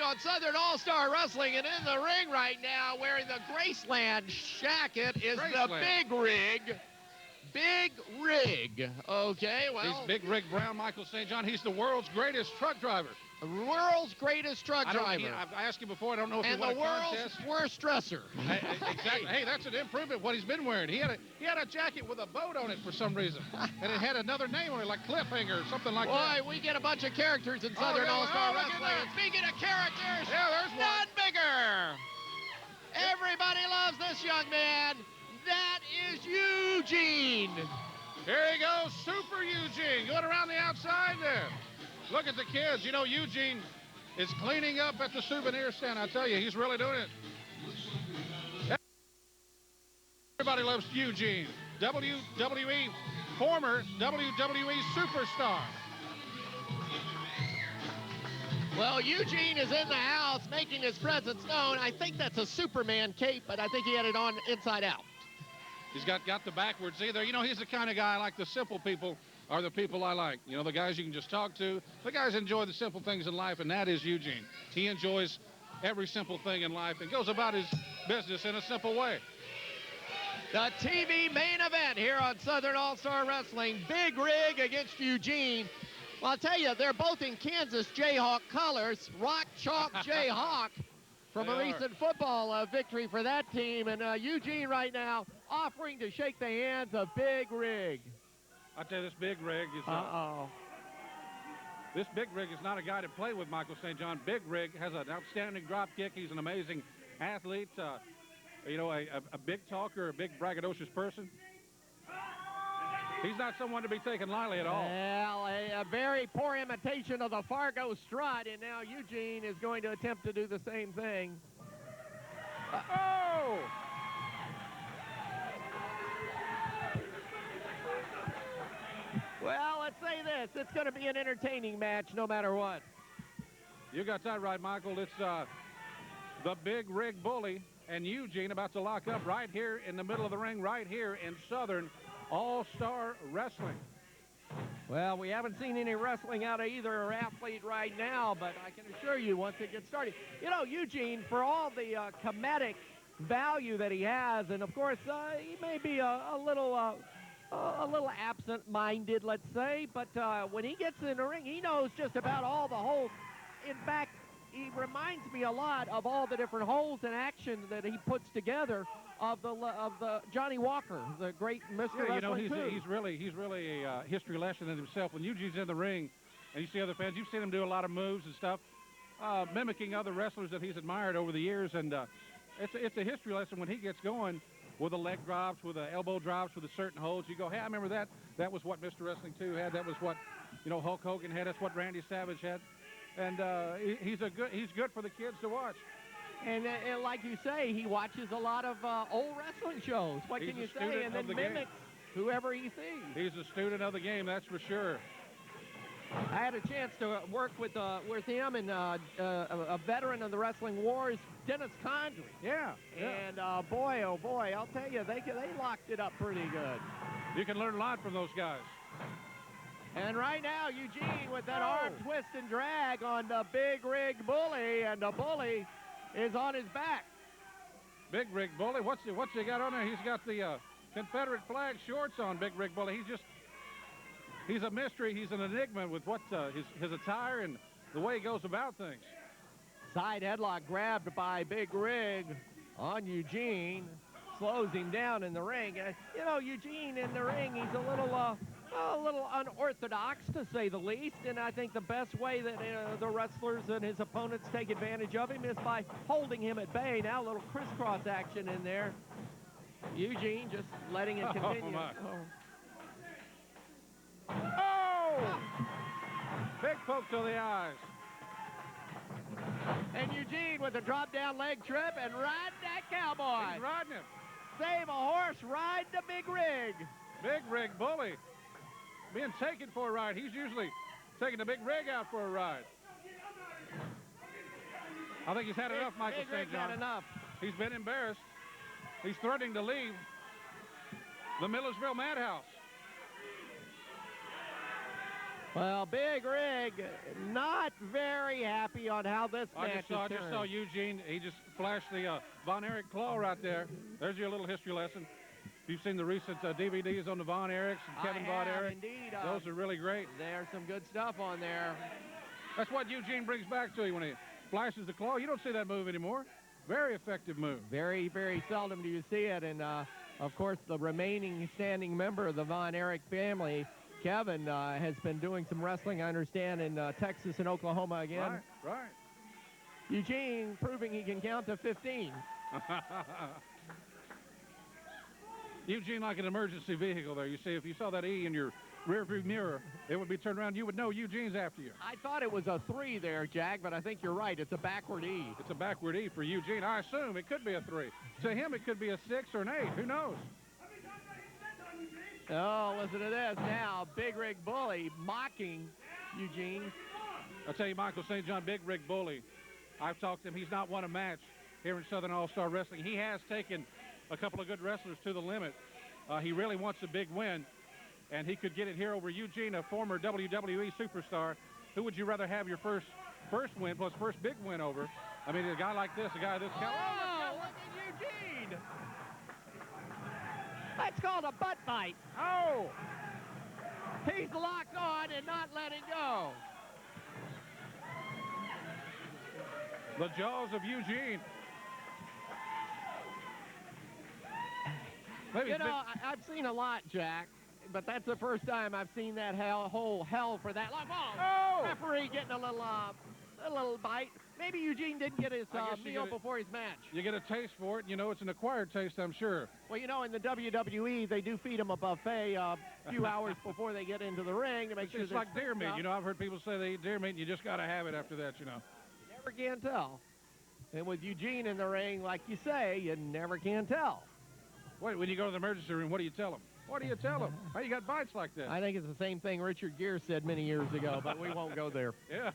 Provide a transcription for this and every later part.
you on Southern All-Star Wrestling, and in the ring right now, wearing the Graceland jacket, is the Big Rig. Big Rig. Okay, well. He's Big Rig Brown, Michael St. John. He's the world's greatest truck driver. World's greatest truck driver. I've asked you before. I don't know if he won a contest. And the world's worst dresser. Exactly. Hey, that's an improvement. What he's been wearing. He had a jacket with a boat on it for some reason, and it had another name on it, like Cliffhanger or something like that. Boy, we get a bunch of characters in Southern All-Star Wrestling. And speaking of characters, there's none bigger. Everybody loves this young man. That is Eugene. Here he goes, Super Eugene, going around the outside there. Look at the kids. You know, Eugene is cleaning up at the souvenir stand. I tell you, he's really doing it. Everybody loves Eugene. WWE, former WWE superstar. Well, Eugene is in the house making his presence known. I think that's a Superman cape, but I think he had it on inside out. He's got the backwards either. You know, he's the kind of guy, like the simple people are the people I like. You know, the guys you can just talk to. The guys enjoy the simple things in life, and that is Eugene. He enjoys every simple thing in life and goes about his business in a simple way. The TV main event here on Southern All-Star Wrestling. Big Rig against Eugene. Well, I'll tell you, they're both in Kansas Jayhawk colors. Rock Chalk Jayhawk from a recent football victory for that team. And Eugene right now offering to shake the hands of Big Rig. I tell you, this Big Rig is... This Big Rig is not a guy to play with, Michael St. John. Big Rig has an outstanding drop kick. He's an amazing athlete. You know, a big talker, a big braggadocious person. He's not someone to be taken lightly at all. Well, a very poor imitation of the Fargo strut, and now Eugene is going to attempt to do the same thing. Oh! Well, let's say this. It's going to be an entertaining match no matter what. You got that right, Michael. It's the Big Rig Bully and Eugene about to lock up right here in the middle of the ring, right here in Southern All-Star Wrestling. Well, we haven't seen any wrestling out of either athlete right now, but I can assure you once it gets started. You know, Eugene, for all the comedic value that he has, and of course, he may be a little absent-minded, let's say, but when he gets in the ring, he knows just about all the holds. In fact, he reminds me a lot of all the different holds and actions that he puts together of the Johnny Walker, the great Mr. Wrestling. You know, he's really a history lesson in himself. When Eugene's in the ring, and you see other fans, you've seen him do a lot of moves and stuff, mimicking other wrestlers that he's admired over the years, and it's a history lesson when he gets going with the leg drops, with the elbow drops, with the certain holds. You go, hey, I remember that. That was what Mr. Wrestling 2 had. That was what, you know, Hulk Hogan had. That's what Randy Savage had. And he's good for the kids to watch. And like you say, he watches a lot of old wrestling shows. What can you say? And then mimics whoever he sees. He's a student of the game, that's for sure. I had a chance to work with him and a veteran of the wrestling wars, Dennis Condrey. Yeah. And boy, oh boy, I'll tell you, they locked it up pretty good. You can learn a lot from those guys. And right now, Eugene with that arm twist and drag on the Big Rig Bully, and the Bully is on his back. Big Rig Bully, what's he got on there? He's got the Confederate flag shorts on, Big Rig Bully. He's a mystery. He's an enigma with what his attire and the way he goes about things. Side headlock grabbed by Big Rig on Eugene. Slows him down in the ring. You know, Eugene in the ring, he's a little unorthodox, to say the least, and I think the best way that the wrestlers and his opponents take advantage of him is by holding him at bay. Now a little crisscross action in there. Eugene just letting it continue. Oh! Big poke to the eyes. And Eugene with a drop-down leg trip and ride that cowboy. He's riding him. Save a horse, ride the Big Rig. Big Rig Bully being taken for a ride. He's usually taking the Big Rig out for a ride. I think he's had enough, Michael St. John. Had enough. He's been embarrassed. He's threatening to leave the Millersville Madhouse. Well, Big Rig not very happy on how this match I is just saw turned. Eugene. He just flashed the Von Erich claw right there. There's your little history lesson. If you've seen the recent DVDs on the Von Erichs and Kevin Von I have Erich, indeed. those are really great. There's some good stuff on there. That's what Eugene brings back to you when he flashes the claw. You don't see that move anymore. Very effective move. Very, very seldom do you see it. And, of course, the remaining standing member of the Von Erich family, Kevin, has been doing some wrestling, I understand, in Texas and Oklahoma again. Right. Eugene proving he can count to 15. Eugene like an emergency vehicle there. You see, if you saw that E in your rearview mirror, it would be turned around. You would know Eugene's after you. I thought it was a 3 there, Jack, but I think you're right. It's a backward E. It's a backward E for Eugene. I assume it could be a 3. To him, it could be a 6 or an 8. Who knows? Oh, listen to this now. Big Rig Bully mocking Eugene. I'll tell you, Michael St. John, Big Rig Bully. I've talked to him. He's not won a match here in Southern All-Star Wrestling. He has taken a couple of good wrestlers to the limit. He really wants a big win, and he could get it here over Eugene, a former WWE superstar. Who would you rather have your first win plus first big win over? I mean, a guy like this, a guy of this caliber. Oh, look at Eugene. That's called a butt fight. Oh! He's locked on and not letting go. The jaws of Eugene. Maybe You know, I've seen a lot, Jack, but that's the first time I've seen that whole hell for that. Like, Oh! Referee getting a little bite. Maybe Eugene didn't get his meal before his match. You get a taste for it. You know, it's an acquired taste, I'm sure. Well, you know, in the WWE, they do feed them a buffet a few hours before they get into the ring to make sure It's like deer meat. You know, I've heard people say they eat deer meat, and you just got to have it after that, you know. You never can tell. And with Eugene in the ring, like you say, you never can tell. Wait, when you go to the emergency room, what do you tell them? What do you tell them? How you got bites like that? I think it's the same thing Richard Gere said many years ago, but we won't go there. Yeah.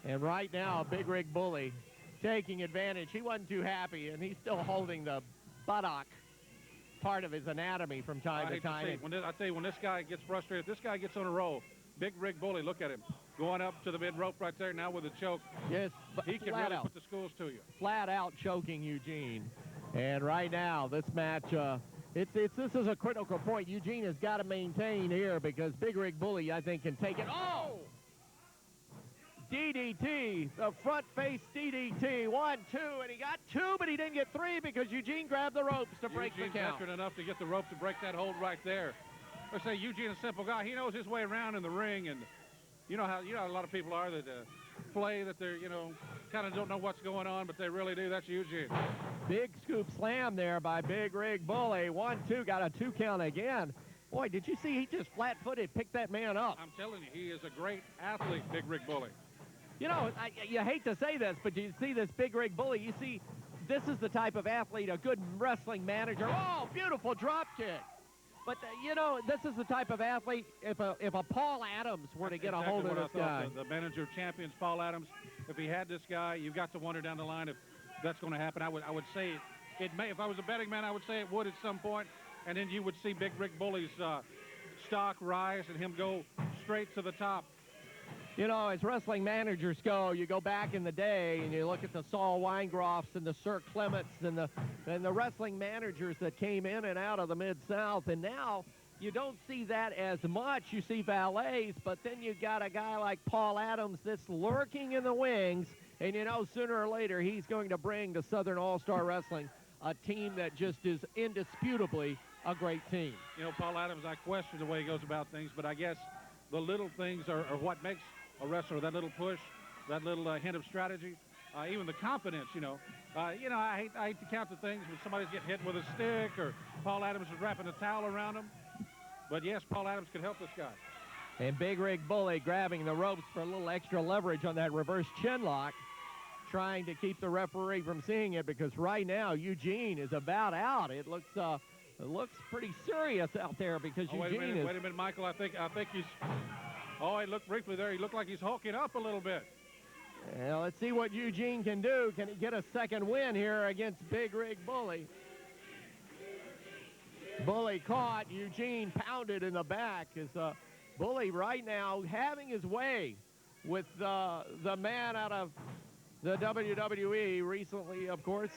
And right now, Big Rig Bully taking advantage. He wasn't too happy, and he's still holding the buttock part of his anatomy from time to time. I tell you, when this guy gets frustrated, this guy gets on a roll. Big Rig Bully, look at him. Going up to the mid rope right there now with a choke. Yes, he can really put the schools to you. Flat out choking Eugene. And right now, this match, this is a critical point. Eugene has got to maintain here because Big Rig Bully, I think, can take it. Oh! DDT, the front face DDT. 1, 2, and he got 2, but he didn't get 3 because Eugene grabbed the ropes to break the count. Eugene's veteran enough to get the rope to break that hold right there. Let's say Eugene's a simple guy. He knows his way around in the ring, and you know how a lot of people are that play that they're, kind of don't know what's going on, but they really do. That's Eugene. Big scoop slam there by Big Rig Bully. 1, 2, got a 2 count again. Boy, did you see he just flat-footed picked that man up? I'm telling you, he is a great athlete, Big Rig Bully. You know, you hate to say this, but you see this Big Rig Bully, you see this is the type of athlete, a good wrestling manager. Oh, beautiful drop kick. But, this is the type of athlete, if a Paul Adams were to get a hold of this guy. The manager of champions, Paul Adams, if he had this guy, you've got to wonder down the line if that's going to happen. I would say it may. If I was a betting man, I would say it would at some point, and then you would see Big Rig Bully's stock rise and him go straight to the top. You know, as wrestling managers go, you go back in the day and you look at the Saul Weingrofs and the Sir Clements and the wrestling managers that came in and out of the Mid-South. And now you don't see that as much. You see valets, but then you got a guy like Paul Adams that's lurking in the wings. And, sooner or later, he's going to bring to Southern All-Star Wrestling a team that just is indisputably a great team. Paul Adams, I question the way he goes about things, but I guess the little things are what makes a wrestler, that little push, that little hint of strategy, even the confidence, I hate to count the things when somebody's getting hit with a stick or Paul Adams is wrapping a towel around him. But, yes, Paul Adams could help this guy. And Big Rig Bully grabbing the ropes for a little extra leverage on that reverse chin lock, trying to keep the referee from seeing it because right now Eugene is about out. It looks pretty serious out there because Eugene is... Wait a minute, Michael. I think he's... Oh, he looked briefly there. He looked like he's hulking up a little bit. Well, let's see what Eugene can do. Can he get a second win here against Big Rig Bully? Bully caught. Eugene pounded in the back as Bully right now having his way with the man out of the WWE recently, of course,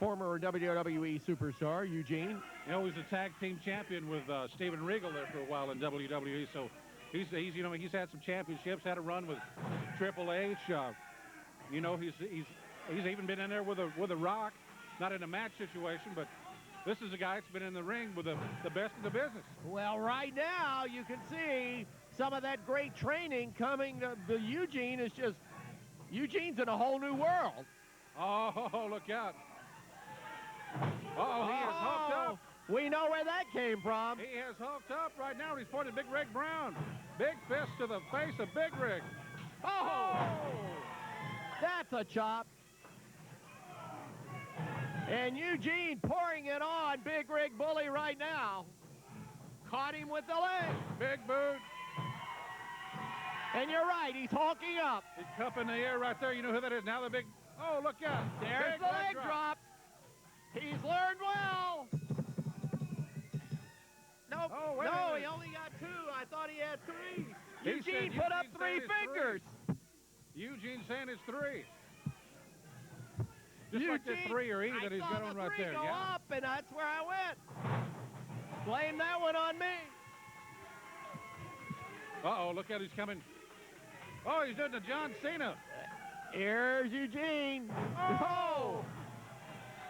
former WWE superstar, Eugene. You know, he's a tag team champion with Steven Regal there for a while in WWE. So he's had some championships, had a run with Triple H. You know, he's even been in there with a Rock, not in a match situation, but this is a guy that's been in the ring with the best in the business. Well, right now you can see some of that great training coming. Eugene is just, Eugene's in a whole new world. Oh, look out. Uh-oh, he is hulked up. We know where that came from. He has hulked up right now. He's pointing Big Rig Brown. Big fist to the face of Big Rig. Oh! That's a chop. And Eugene pouring it on Big Rig Bully right now. Caught him with the leg. Big boot. And you're right, he's hulking up. He's cupping the air right there. You know who that is now? The big, oh, look out. There's big the leg drop. He's learned well. Nope. Oh, wait, no, wait. he only got 2. I thought he had 3. He Eugene said put up Eugene 3 said it's fingers. 3. Eugene saying it's 3. Just Eugene, like the 3 or E that he's got on right there. I saw the 3 go Yeah. up, and that's where I went. Blame that one on me. Uh-oh, look out, he's coming. Oh, he's doing the John Cena. Here's Eugene. Oh!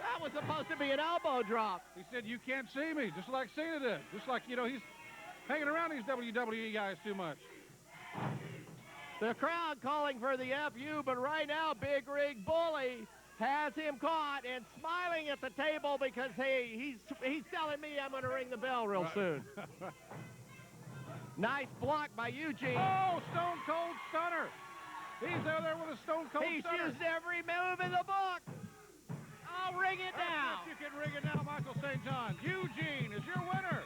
That was supposed to be an elbow drop. He said, you can't see me, just like Cena did. Just like, you know, he's hanging around these WWE guys too much. The crowd calling for the FU, but right now, Big Rig Bully has him caught and smiling at the table because, hey, he's telling me I'm going to ring the bell real soon. Nice block by Eugene. Oh, Stone Cold Stunner. He's there with a Stone Cold He's Stunner. used every move in the book. I'll ring it now. You can ring it now, Michael St. John. Eugene is your winner.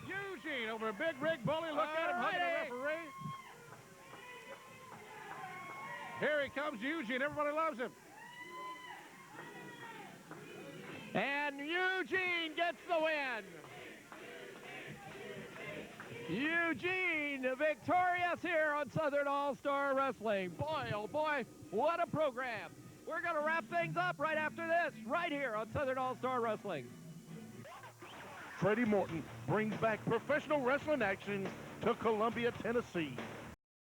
Eugene over Big Rig Bully. Look at him hugging the referee. Here he comes, Eugene. Everybody loves him. And Eugene gets the win. Eugene victorious here on Southern All-Star Wrestling. Boy, oh boy, what a program. We're going to wrap things up right after this, right here on Southern All-Star Wrestling. Freddie Morton brings back professional wrestling action to Columbia, Tennessee.